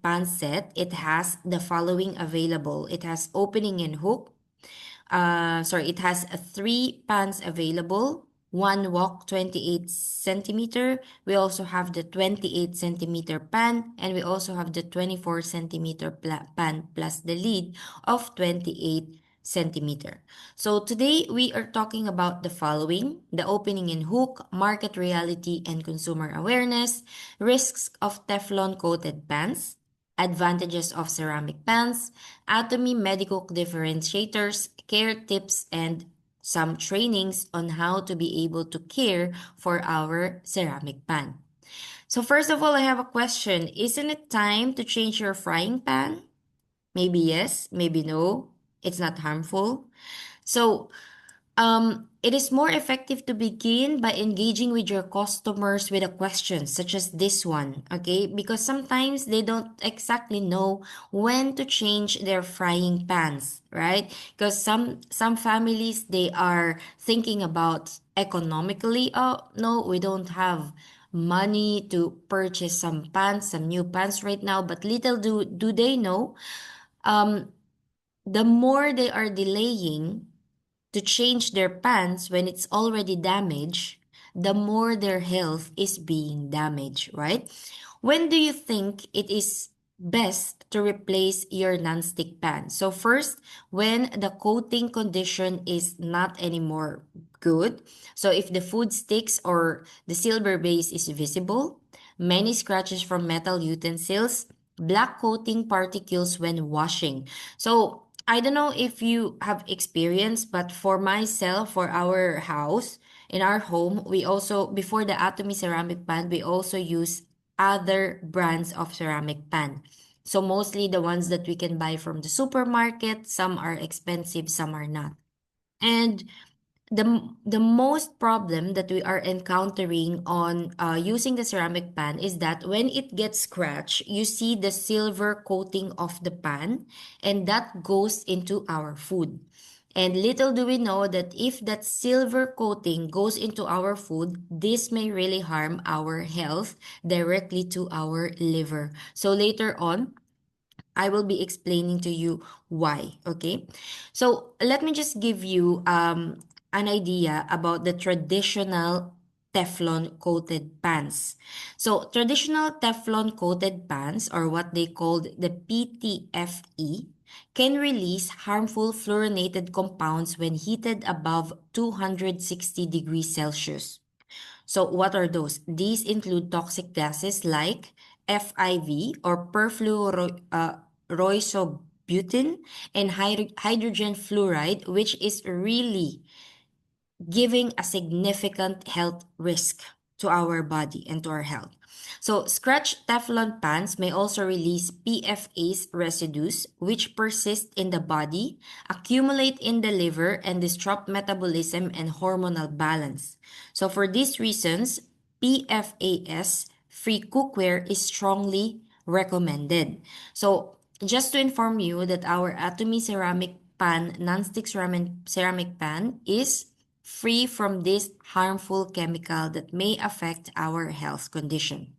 pan set, it has the following available. It has opening and hook. It has three pans available. One wok 28 centimeter. We also have the 28 centimeter pan, and we also have the 24 centimeter pan plus the lid of 28 centimeter. So today we are talking about the following: the opening and hook, market reality and consumer awareness, risks of Teflon coated pans, advantages of ceramic pans, Atomy MediCook differentiators, care tips, and some trainings on how to be able to care for our ceramic pan. So first of all, I have a question. Isn't it time to change your frying pan? Maybe yes, maybe no. It's not harmful. So it is more effective to begin by engaging with your customers with a question such as this one, okay? Because sometimes they don't exactly know when to change their frying pans, right? Because some families they are thinking about economically. Oh no, we don't have money to purchase some pans, some new pans right now. But little do they know, um, the more they are delaying to change their pants when it's already damaged, the more their health is being damaged, right? When do you think it is best to replace your nonstick pan? So first, when the coating condition is not anymore good. So if the food sticks or the silver base is visible, many scratches from metal utensils, black coating particles when washing. So I don't know if you have experience, but for myself, for our house, in our home, we also, before the Atomy ceramic pan, we also use other brands of ceramic pan. So mostly the ones that we can buy from the supermarket, some are expensive, some are not. And the most problem that we are encountering on using the ceramic pan is that when it gets scratched, you see the silver coating of the pan, and that goes into our food. And little do we know that if that silver coating goes into our food, this may really harm our health directly to our liver. So later on, I will be explaining to you why, okay? So let me just give you an idea about the traditional Teflon coated pans. So traditional Teflon coated pans, or what they called the PTFE, can release harmful fluorinated compounds when heated above 260 degrees Celsius. So what are those? These include toxic gases like FIV or perfluoroisobutene and hydrogen fluoride, which is really giving a significant health risk to our body and to our health. So, scratch Teflon pans may also release PFAS residues, which persist in the body, accumulate in the liver, and disrupt metabolism and hormonal balance. So, for these reasons, PFAS free cookware is strongly recommended. So, just to inform you that our Atomy ceramic pan, non-stick ceramic pan, is free from this harmful chemical that may affect our health condition.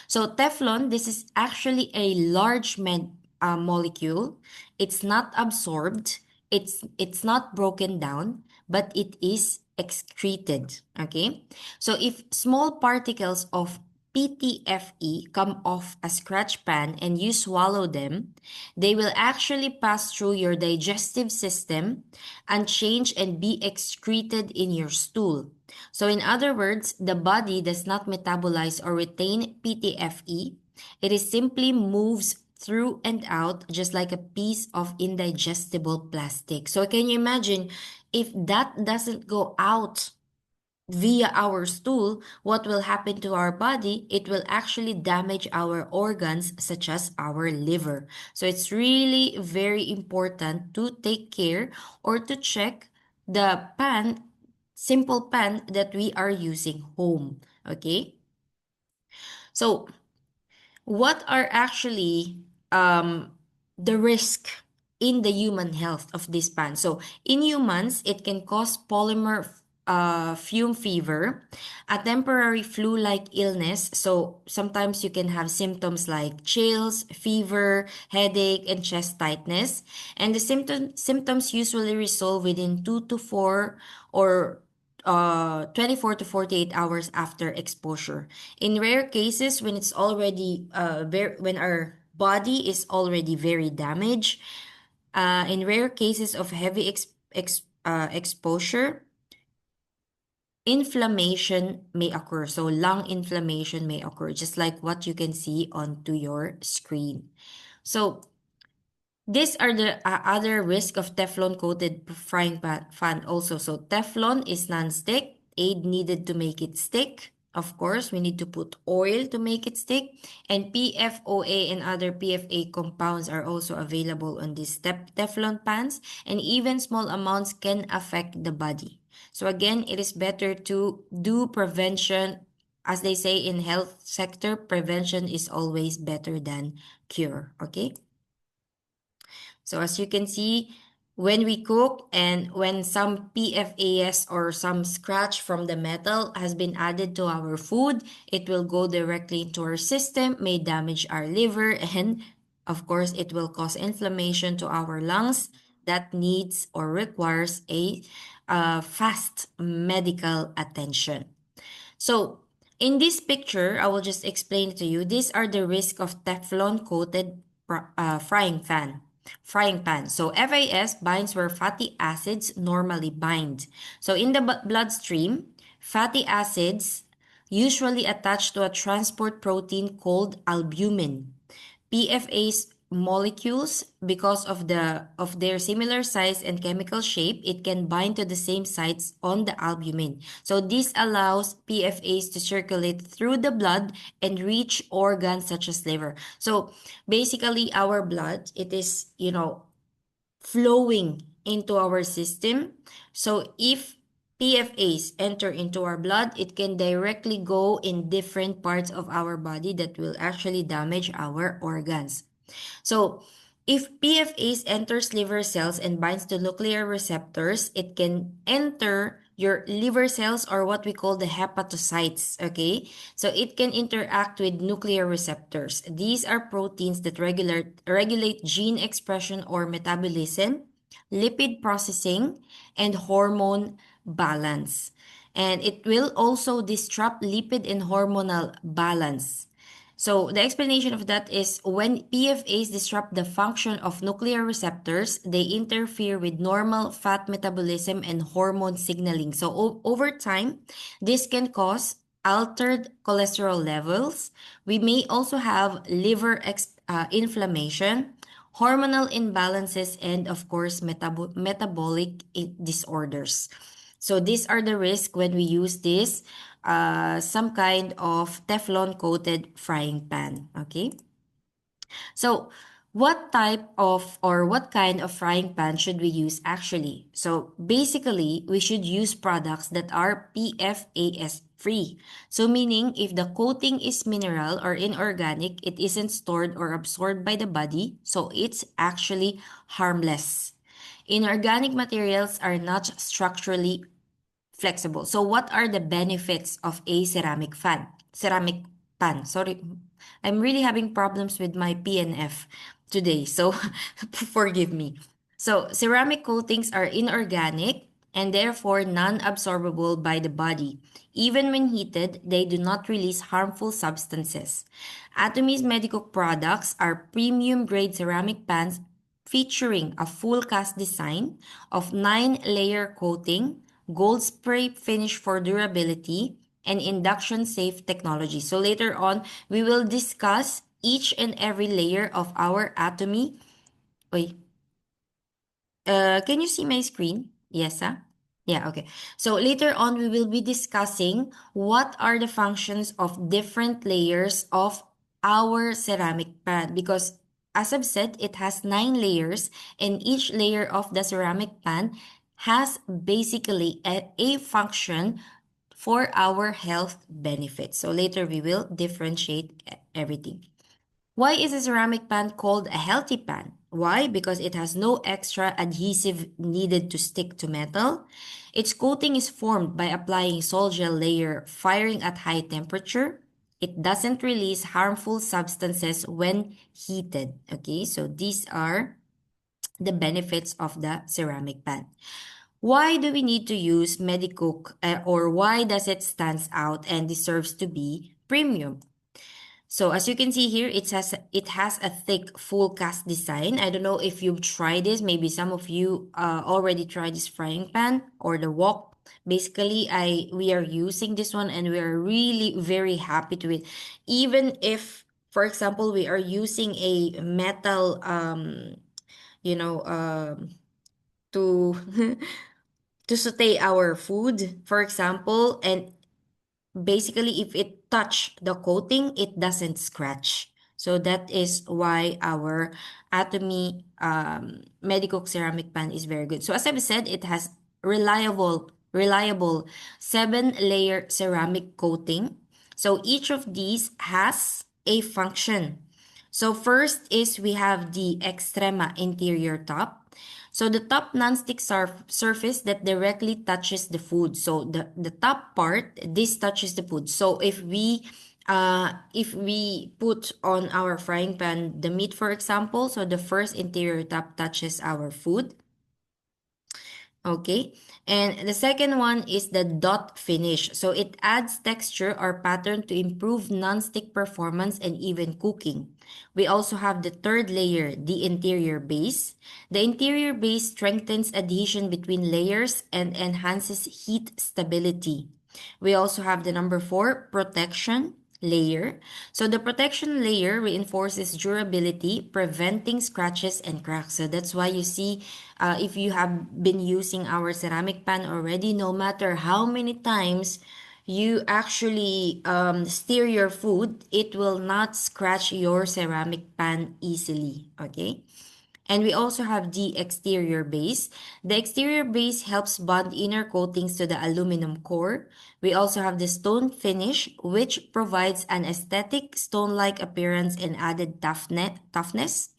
So Teflon, this is actually a large molecule. It's not absorbed. It's not broken down, but it is excreted. Okay. So if small particles of PTFE come off a scratch pan and you swallow them, they will actually pass through your digestive system and change and be excreted in your stool. So, in other words, the body does not metabolize or retain PTFE. It is simply moves through and out just like a piece of indigestible plastic. So, can you imagine if that doesn't go out via our stool, what will happen to our body? It will actually damage our organs, such as our liver. So, it's really very important to take care or to check the simple pan that we are using home. Okay. So, what are actually the risk in the human health of this pan? So, in humans, it can cause polymer fume fever, a temporary flu-like illness. So sometimes you can have symptoms like chills, fever, headache, and chest tightness. And the symptoms usually resolve within 2 to 4 or 24 to 48 hours after exposure. In rare cases, when it's already when our body is already very damaged, in rare cases of heavy exposure, inflammation may occur. So lung inflammation may occur, just like what you can see onto your screen. So these are the other risk of Teflon coated frying pan also. So Teflon is non-stick, aid needed to make it stick. Of course, we need to put oil to make it stick. And PFOA and other PFA compounds are also available on these Teflon pans. And even small amounts can affect the body. So again, it is better to do prevention. As they say in health sector, prevention is always better than cure. Okay? So as you can see, when we cook and when some PFAS or some scratch from the metal has been added to our food, it will go directly into our system, may damage our liver, and of course, it will cause inflammation to our lungs that needs or requires a fast medical attention. So in this picture, I will just explain to you. These are the risk of Teflon coated frying pan. Frying pan. So FAS binds where fatty acids normally bind. So in the bloodstream, fatty acids usually attach to a transport protein called albumin. PFA's molecules, because of their similar size and chemical shape, it can bind to the same sites on the albumin. So this allows PFAs to circulate through the blood and reach organs such as liver. So basically our blood, it is, flowing into our system. So if PFAs enter into our blood, it can directly go in different parts of our body that will actually damage our organs. So, if PFAs enters liver cells and binds to nuclear receptors, it can enter your liver cells or what we call the hepatocytes, okay? So it can interact with nuclear receptors. These are proteins that regulate gene expression or metabolism, lipid processing, and hormone balance. And it will also disrupt lipid and hormonal balance. So the explanation of that is when PFAs disrupt the function of nuclear receptors, they interfere with normal fat metabolism and hormone signaling. So over time, this can cause altered cholesterol levels. We may also have liver inflammation, hormonal imbalances, and of course, metabolic disorders. So these are the risks when we use this some kind of Teflon coated frying pan. Okay. So what type of or what kind of frying pan should we use actually? So basically, we should use products that are PFAS free. So meaning if the coating is mineral or inorganic, it isn't stored or absorbed by the body, so it's actually harmless. Inorganic materials are not structurally flexible. So what are the benefits of a ceramic pan? Sorry, I'm really having problems with my PNF today, so forgive me. So ceramic coatings are inorganic and therefore non-absorbable by the body. Even when heated, they do not release harmful substances. Atomy MediCook products are premium grade ceramic pans featuring a full cast design of 9-layer coating, gold spray finish for durability, and induction safe technology. So later on, we will discuss each and every layer of our Atomy. Wait, can you see my screen? Yes, huh? Yeah, okay. So later on, we will be discussing what are the functions of different layers of our ceramic pan because as I've said, it has 9 layers and each layer of the ceramic pan has basically a function for our health benefits. So later we will differentiate everything. Why is a ceramic pan called a healthy pan? Why? Because it has no extra adhesive needed to stick to metal. Its coating is formed by applying sol gel layer firing at high temperature. It doesn't release harmful substances when heated. Okay, so these are the benefits of the ceramic pan. Why do we need to use MediCook, or why does it stands out and deserves to be premium? So as you can see here, it has a thick full cast design. I don't know if you've tried this. Maybe some of you already tried this frying pan or the wok. Basically, we are using this one and we are really very happy to it. Even if, for example, we are using a metal, you know, to to saute our food, for example, and basically if it touch the coating it doesn't scratch, so that is why our Atomy MediCook ceramic pan is very good. So as I've said, it has reliable 7-layer ceramic coating. So each of these has a function. So first is we have the extrema interior top. So the top nonstick surface that directly touches the food. So the top part, this touches the food. So if we put on our frying pan the meat, for example, so the first interior top touches our food. Okay. And the second one is the dot finish. So it adds texture or pattern to improve non-stick performance and even cooking. We also have the third layer, the interior base. The interior base strengthens adhesion between layers and enhances heat stability. We also have the number 4, protection layer. So the protection layer reinforces durability, preventing scratches and cracks. So that's why you see, if you have been using our ceramic pan already, no matter how many times you actually stir your food, it will not scratch your ceramic pan easily. Okay. And we also have the exterior base. The exterior base helps bond inner coatings to the aluminum core. We also have the stone finish, which provides an aesthetic stone-like appearance and added toughness.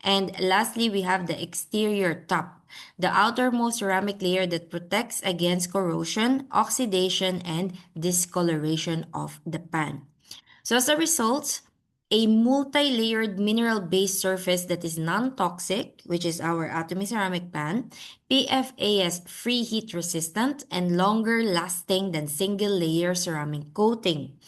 And lastly, we have the exterior top, the outermost ceramic layer that protects against corrosion, oxidation, and discoloration of the pan. So as a result, a multi-layered mineral-based surface that is non-toxic, which is our Atomy ceramic pan, PFAS free heat resistant, and longer lasting than single-layer ceramic coating.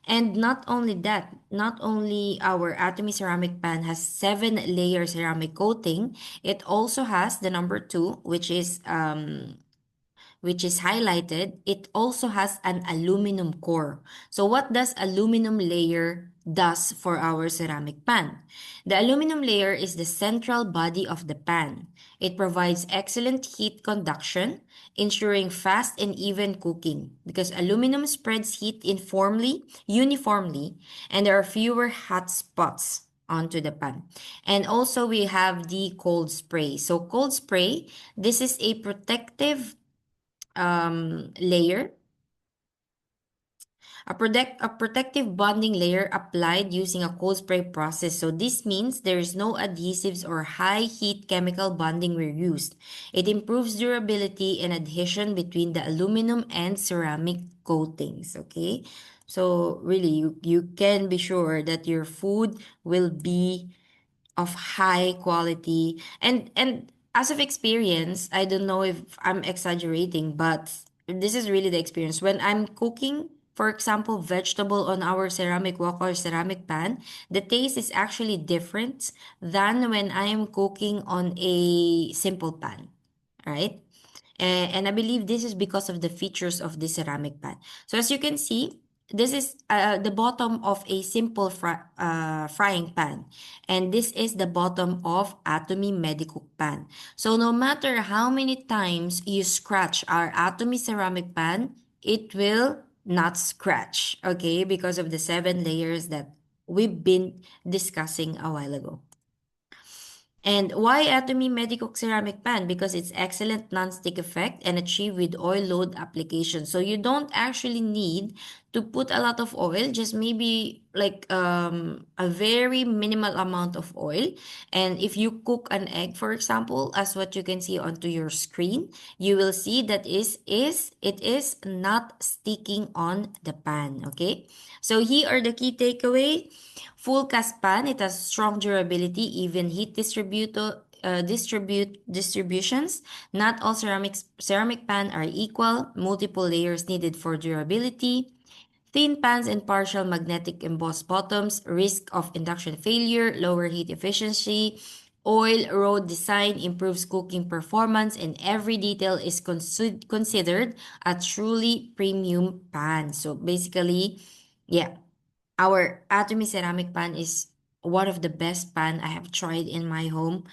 And not only that, not only our Atomy ceramic pan has 7-layer ceramic coating, it also has the number 2, which is highlighted. It also has an aluminum core. So what does aluminum layer does for our ceramic pan? The aluminum layer is the central body of the pan. It provides excellent heat conduction, ensuring fast and even cooking because aluminum spreads heat uniformly, and there are fewer hot spots onto the pan. And also we have the cold spray. So cold spray, this is a protective layer, a protective bonding layer applied using a cold spray process. So this means there is no adhesives or high heat chemical bonding were used. It improves durability and adhesion between the aluminum and ceramic coatings. Okay, so really you can be sure that your food will be of high quality. And as of experience, I don't know if I'm exaggerating, but this is really the experience when I'm cooking, for example, vegetable on our ceramic wok or ceramic pan. The taste is actually different than when I am cooking on a simple pan, right? And I believe this is because of the features of the ceramic pan. So as you can see, this is the bottom of a simple frying pan. And this is the bottom of Atomy MediCook pan. So no matter how many times you scratch our Atomy ceramic pan, it will not scratch, okay? Because of the 7 layers that we've been discussing a while ago. And why Atomy MediCook ceramic pan? Because it's excellent non-stick effect and achieved with oil load application. So you don't actually need to put a lot of oil, just maybe like a very minimal amount of oil. And if you cook an egg, for example, as what you can see onto your screen, you will see that it is not sticking on the pan. Okay, so here are the key takeaway. Full cast pan, it has strong durability, even heat distributions. Not all ceramic pan are equal. Multiple layers needed for durability. Thin pans and partial magnetic embossed bottoms, risk of induction failure, lower heat efficiency. Oil road design improves cooking performance, and every detail is considered a truly premium pan. So basically, yeah, our Atomy ceramic pan is one of the best pan I have tried in my home.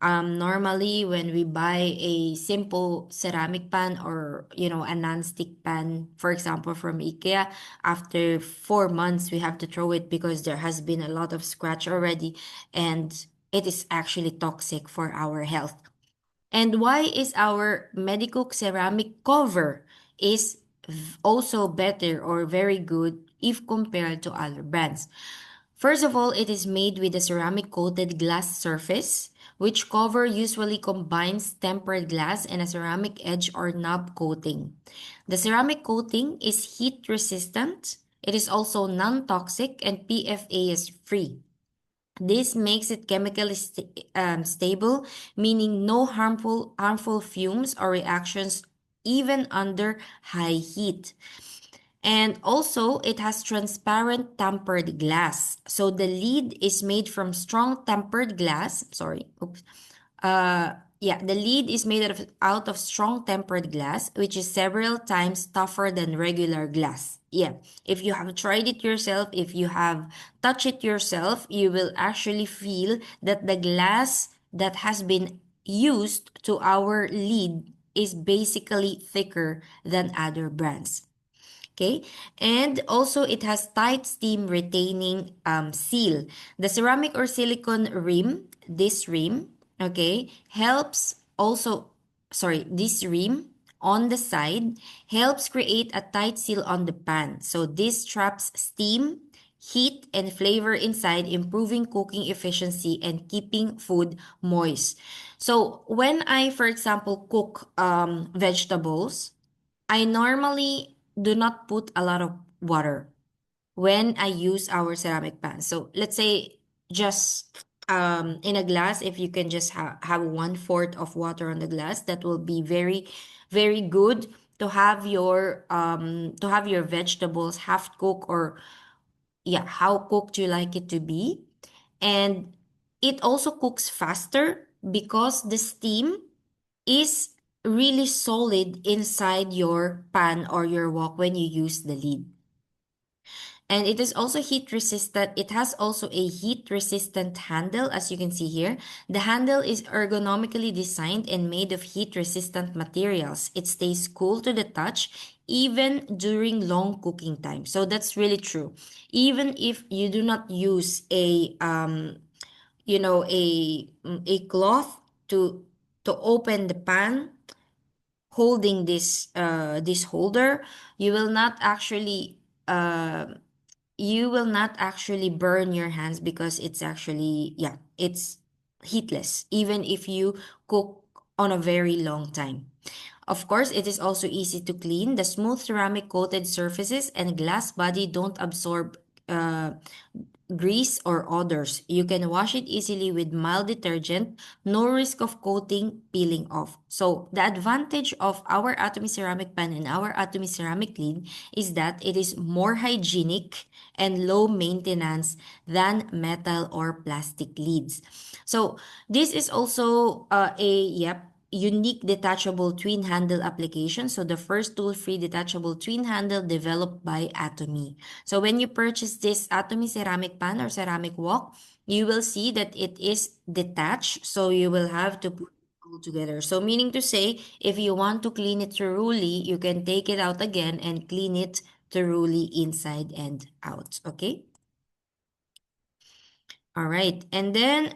Normally, when we buy a simple ceramic pan or a non-stick pan, for example, from IKEA, after 4 months we have to throw it because there has been a lot of scratch already, and it is actually toxic for our health. And why is our MediCook ceramic cover is also better or very good if compared to other brands? First of all, it is made with a ceramic coated glass surface, which cover usually combines tempered glass and a ceramic edge or knob coating. The ceramic coating is heat resistant. It is also non-toxic and PFAS free. This makes it chemically stable, meaning no harmful fumes or reactions even under high heat. And also, it has transparent tempered glass. So the lid is made from strong tempered glass. Sorry. Oops. Yeah, the lid is made out of strong tempered glass, which is several times tougher than regular glass. Yeah, if you have tried it yourself, if you have touched it yourself, you will actually feel that the glass that has been used to our lid is basically thicker than other brands. Okay, and also it has tight steam retaining seal. The ceramic or silicone rim, this rim, okay, helps also, sorry, this rim on the side helps create a tight seal on the pan. So this traps steam, heat, and flavor inside, improving cooking efficiency and keeping food moist. So when I, for example, cook vegetables, I normally do not put a lot of water when I use our ceramic pan. So let's say just in a glass, if you can just have 1/4 of water on the glass, that will be very, very good to have your vegetables half cooked, or yeah, how cooked you like it to be. And it also cooks faster because the steam is really solid inside your pan or your wok when you use the lid. And it is also heat resistant. It has also a heat resistant handle, as you can see here. The handle is ergonomically designed and made of heat resistant materials. It stays cool to the touch even during long cooking time. So that's really true. Even if you do not use a cloth to open the pan, holding this holder, you will not actually uh, burn your hands, because it's actually, yeah, it's heatless even if you cook on a very long time. Of course, it is also easy to clean. The smooth ceramic coated surfaces and glass body don't absorb uh, grease or odors. You can wash it easily with mild detergent, no risk of coating peeling off. So the advantage of our Atomy ceramic pan and our Atomy ceramic lid is that it is more hygienic and low maintenance than metal or plastic lids. So this is also unique detachable twin handle application. So the first tool-free detachable twin handle developed by Atomy. So when you purchase this Atomy ceramic pan or ceramic wok, you will see that it is detached. So you will have to put it all together. So meaning to say, if you want to clean it thoroughly, you can take it out again and clean it thoroughly inside and out. Okay? All right. And then,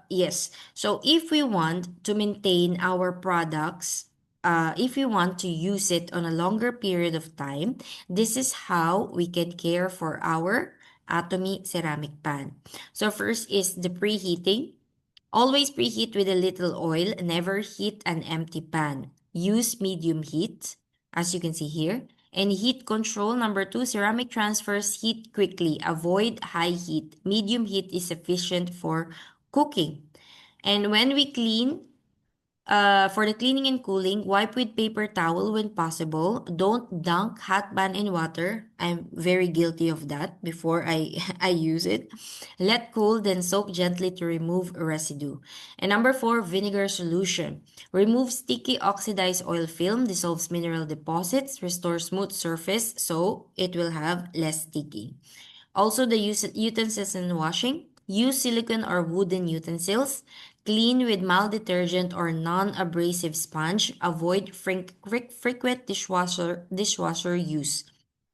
yes. So if we want to maintain our products if we want to use it on a longer period of time, this is how we can care for our Atomy ceramic pan. So first is the preheating. Always preheat with a little oil. Never heat an empty pan. Use medium heat, as you can see here. And heat control, number two, ceramic transfers heat quickly. Avoid high heat. Medium heat is sufficient for cooking. And when we clean, for the cleaning and cooling, wipe with paper towel when possible. Don't dunk hot pan in water. I'm very guilty of that before I, I use it. Let cool, then soak gently to remove residue. And number four, vinegar solution. Remove sticky oxidized oil film, dissolves mineral deposits, restores smooth surface so it will have less sticky. Also, the utensils in washing. Use silicone or wooden utensils. Clean with mild detergent or non-abrasive sponge. Avoid frequent dishwasher use.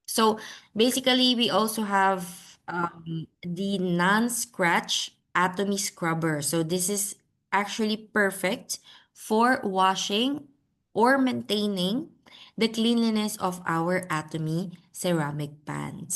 So basically, we also have the non-scratch Atomy scrubber. So this is actually perfect for washing or maintaining the cleanliness of our Atomy ceramic pans.